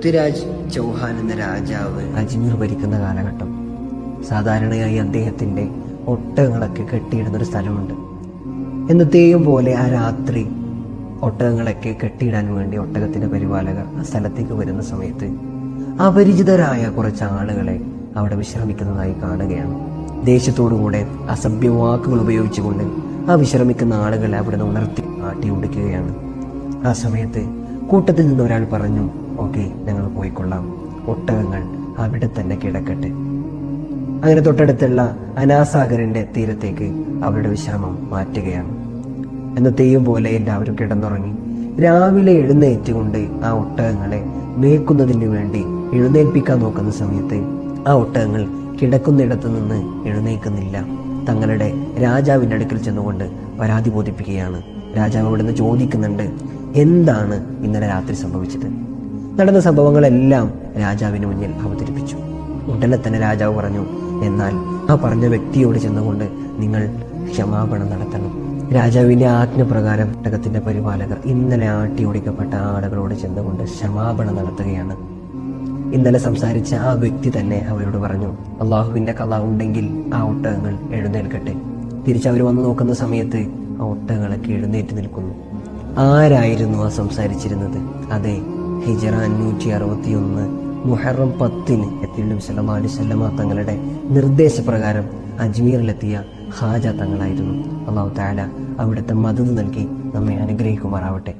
പൃഥ്വിരാജ് ചൗഹാൻ എന്ന രാജാവ് അജ്മീർ ഭരിക്കുന്ന കാലഘട്ടം. സാധാരണയായി അദ്ദേഹത്തിന്റെ ഒട്ടകങ്ങളൊക്കെ കെട്ടിയിടുന്നൊരു സ്ഥലമുണ്ട്. എന്നത്തെയും പോലെ ആ രാത്രി ഒട്ടകങ്ങളൊക്കെ കെട്ടിയിടാൻ വേണ്ടി ഒട്ടകത്തിന്റെ പരിപാലകർ ആ സ്ഥലത്തേക്ക് വരുന്ന സമയത്ത് അപരിചിതരായ കുറച്ച് ആളുകളെ അവിടെ വിശ്രമിക്കുന്നതായി കാണുകയാണ്. ദേഷ്യത്തോടുകൂടെ അസഭ്യ വാക്കുകൾ ഉപയോഗിച്ചുകൊണ്ട് ആ വിശ്രമിക്കുന്ന ആളുകളെ അവിടെ നിന്ന് ഉണർത്തി ആട്ടി ഓടിക്കുകയാണ്. ആ സമയത്ത് കൂട്ടത്തിൽ നിന്ന് ഒരാൾ പറഞ്ഞു, ഓക്കെ, ഞങ്ങൾ പോയിക്കൊള്ളാം, ഒട്ടകങ്ങൾ അവിടെ തന്നെ കിടക്കട്ടെ. അങ്ങനെ തൊട്ടടുത്തുള്ള അനാസാഗറിന്റെ തീരത്തേക്ക് അവരുടെ വിശ്രമം മാറ്റുകയാണ്. എന്നത്തെയും പോലെ എല്ലാവരും കിടന്നുറങ്ങി. രാവിലെ എഴുന്നേറ്റുകൊണ്ട് ആ ഒട്ടകങ്ങളെ മേക്കുന്നതിന് വേണ്ടി എഴുന്നേൽപ്പിക്കാൻ നോക്കുന്ന സമയത്ത് ആ ഒട്ടകങ്ങൾ കിടക്കുന്നിടത്തു നിന്ന് എഴുന്നേൽക്കുന്നില്ല. തങ്ങളുടെ രാജാവിൻ്റെ അടുക്കൽ ചെന്നുകൊണ്ട് പരാതി ബോധിപ്പിക്കുകയാണ്. രാജാവ് അവിടെ നിന്ന് ചോദിക്കുന്നുണ്ട്, എന്താണ് ഇന്നലെ രാത്രി സംഭവിച്ചത്? നടന്ന സംഭവങ്ങളെല്ലാം രാജാവിന് മുന്നിൽ അവതരിപ്പിച്ചു. ഉടനെ തന്നെ രാജാവ് പറഞ്ഞു, എന്നാൽ ആ പറഞ്ഞ വ്യക്തിയോട് ചെന്നുകൊണ്ട് നിങ്ങൾ ക്ഷമാപണം നടത്തണം. രാജാവിന്റെ ആജ്ഞപ്രകാരം ഒട്ടകത്തിന്റെ പരിപാലകർ ഇന്നലെ ആട്ടി ഓടിക്കപ്പെട്ട ആളുകളോട് ചെന്നുകൊണ്ട് ക്ഷമാപണം നടത്തുകയാണ്. ഇന്നലെ സംസാരിച്ച ആ വ്യക്തി തന്നെ അവരോട് പറഞ്ഞു, അള്ളാഹുവിന്റെ കഥ ഉണ്ടെങ്കിൽ ആ ഒട്ടകങ്ങൾ എഴുന്നേൽക്കട്ടെ. തിരിച്ചവർ വന്നു നോക്കുന്ന സമയത്ത് ആ ഒട്ടകങ്ങളൊക്കെ എഴുന്നേറ്റ് നിൽക്കുന്നു. ആരായിരുന്നു ആ സംസാരിച്ചിരുന്നത്? അതെ, ഹിജറ 561 മുഹറം 10 നബി സല്ലല്ലാഹു അലൈഹി വസല്ലമ തങ്ങളുടെ നിർദ്ദേശപ്രകാരം അജ്മീറിലെത്തിയ ഖാജ തങ്ങളായിരുന്നു. അല്ലാഹു തആല അവിടുത്തെ മദദ് നൽകി നമ്മെ അനുഗ്രഹിക്കുമാറാവട്ടെ.